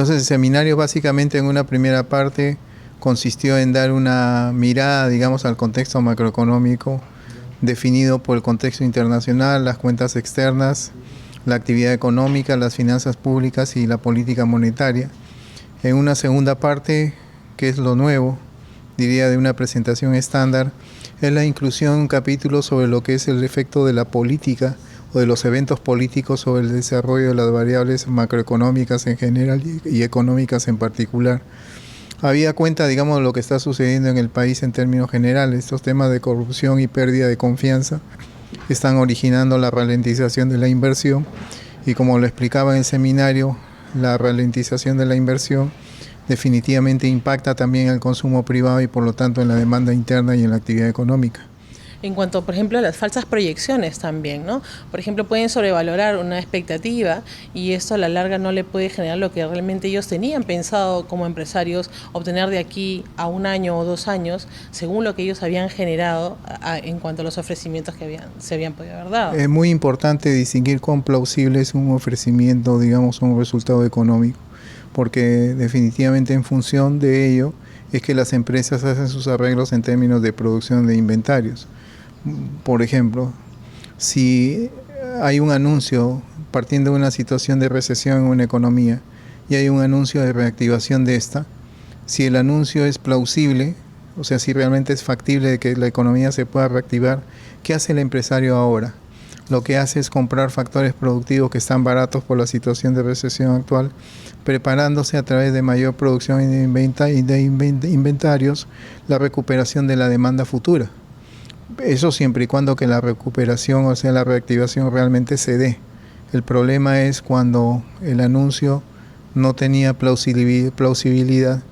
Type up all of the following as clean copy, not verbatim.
Entonces el seminario básicamente en una primera parte consistió en dar una mirada, digamos, al contexto macroeconómico definido por el contexto internacional, las cuentas externas, la actividad económica, las finanzas públicas y la política monetaria. En una segunda parte, que es lo nuevo, diría de una presentación estándar, es la inclusión de un capítulo sobre lo que es el efecto de la política o de los eventos políticos sobre el desarrollo de las variables macroeconómicas en general y económicas en particular. Había cuenta, digamos, de lo que está sucediendo en el país en términos generales. Estos temas de corrupción y pérdida de confianza están originando la ralentización de la inversión y, como lo explicaba en el seminario, la ralentización de la inversión definitivamente impacta también en el consumo privado y por lo tanto en la demanda interna y en la actividad económica. En cuanto, por ejemplo, a las falsas proyecciones también, ¿no? Por ejemplo, pueden sobrevalorar una expectativa y esto a la larga no le puede generar lo que realmente ellos tenían pensado como empresarios obtener de aquí a 1 año o 2 años, según lo que ellos habían generado en cuanto a los ofrecimientos que se habían podido haber dado. Es muy importante distinguir cuán plausible es un ofrecimiento, digamos, un resultado económico, porque definitivamente en función de ello es que las empresas hacen sus arreglos en términos de producción de inventarios. Por ejemplo, si hay un anuncio partiendo de una situación de recesión en una economía y hay un anuncio de reactivación de esta, si el anuncio es plausible, o sea, si realmente es factible de que la economía se pueda reactivar, ¿qué hace el empresario ahora? Lo que hace es comprar factores productivos que están baratos por la situación de recesión actual, preparándose a través de mayor producción y de inventarios la recuperación de la demanda futura. Eso siempre y cuando que la recuperación, o sea, la reactivación realmente se dé. El problema es cuando el anuncio no tenía plausibilidad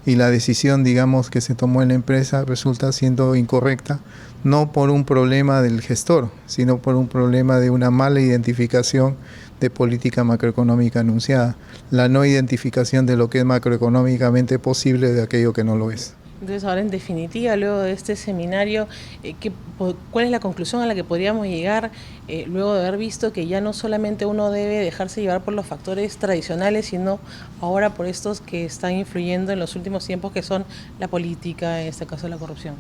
y la decisión, digamos, que se tomó en la empresa resulta siendo incorrecta, no por un problema del gestor, sino por un problema de una mala identificación de política macroeconómica anunciada, la no identificación de lo que es macroeconómicamente posible de aquello que no lo es. Entonces, ahora en definitiva, luego de este seminario, ¿cuál es la conclusión a la que podríamos llegar luego de haber visto que ya no solamente uno debe dejarse llevar por los factores tradicionales, sino ahora por estos que están influyendo en los últimos tiempos, que son la política, en este caso la corrupción?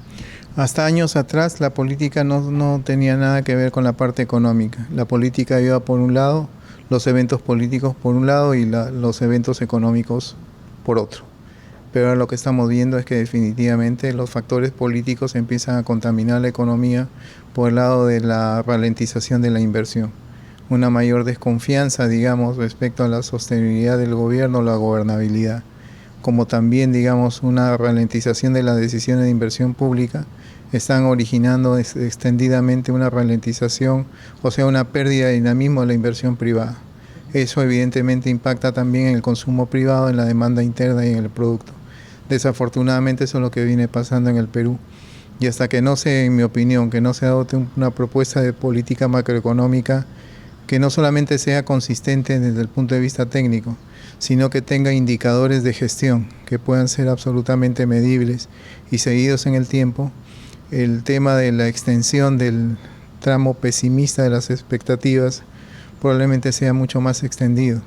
Hasta años atrás la política no tenía nada que ver con la parte económica. La política iba por un lado, los eventos políticos por un lado y los eventos económicos por otro. Pero ahora lo que estamos viendo es que definitivamente los factores políticos empiezan a contaminar la economía por el lado de la ralentización de la inversión. Una mayor desconfianza, digamos, respecto a la sostenibilidad del gobierno, la gobernabilidad. Como también, digamos, una ralentización de las decisiones de inversión pública, están originando extendidamente una ralentización, o sea, una pérdida de dinamismo de la inversión privada. Eso evidentemente impacta también en el consumo privado, en la demanda interna y en el producto. Desafortunadamente eso es lo que viene pasando en el Perú. Y hasta que no se, en mi opinión, que no se adopte una propuesta de política macroeconómica que no solamente sea consistente desde el punto de vista técnico, sino que tenga indicadores de gestión que puedan ser absolutamente medibles y seguidos en el tiempo, el tema de la extensión del tramo pesimista de las expectativas probablemente sea mucho más extendido.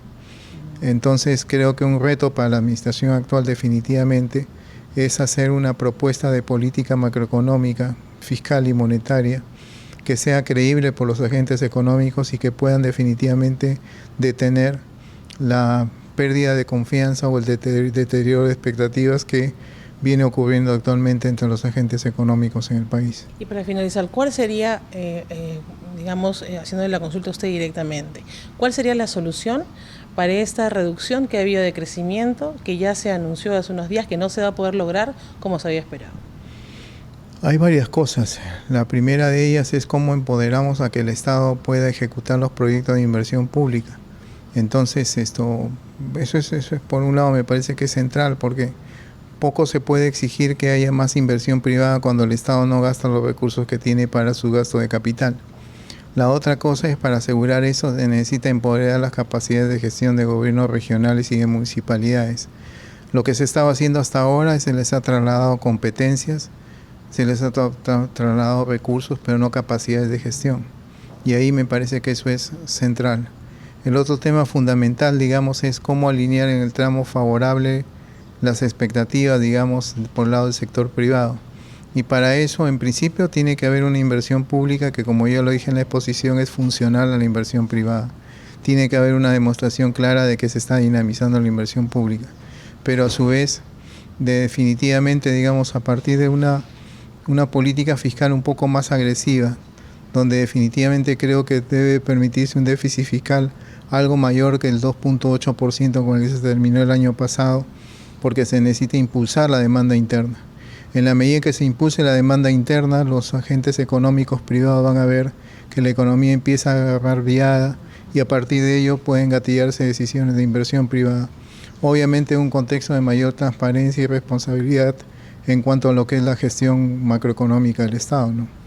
Entonces creo que un reto para la administración actual definitivamente es hacer una propuesta de política macroeconómica, fiscal y monetaria que sea creíble por los agentes económicos y que puedan definitivamente detener la pérdida de confianza o el deterioro de expectativas que viene ocurriendo actualmente entre los agentes económicos en el país. Y para finalizar, ¿cuál sería, digamos, haciéndole la consulta a usted directamente, cuál sería la solución para esta reducción que ha habido de crecimiento, que ya se anunció hace unos días que no se va a poder lograr como se había esperado? Hay varias cosas. La primera de ellas es cómo empoderamos a que el Estado pueda ejecutar los proyectos de inversión pública. Entonces, eso es por un lado me parece que es central, porque poco se puede exigir que haya más inversión privada cuando el Estado no gasta los recursos que tiene para su gasto de capital. La otra cosa es, para asegurar eso, se necesita empoderar las capacidades de gestión de gobiernos regionales y de municipalidades. Lo que se estaba haciendo hasta ahora es que se les ha trasladado competencias, se les ha trasladado recursos, pero no capacidades de gestión. Y ahí me parece que eso es central. El otro tema fundamental, digamos, es cómo alinear en el tramo favorable las expectativas, digamos, por el lado del sector privado. Y para eso, en principio, tiene que haber una inversión pública que, como yo lo dije en la exposición, es funcional a la inversión privada. Tiene que haber una demostración clara de que se está dinamizando la inversión pública. Pero a su vez, definitivamente, digamos, a partir de una política fiscal un poco más agresiva, donde definitivamente creo que debe permitirse un déficit fiscal algo mayor que el 2.8% con el que se terminó el año pasado, porque se necesita impulsar la demanda interna. En la medida que se impulse la demanda interna, los agentes económicos privados van a ver que la economía empieza a agarrar viada y a partir de ello pueden gatillarse decisiones de inversión privada. Obviamente en un contexto de mayor transparencia y responsabilidad en cuanto a lo que es la gestión macroeconómica del Estado, ¿no?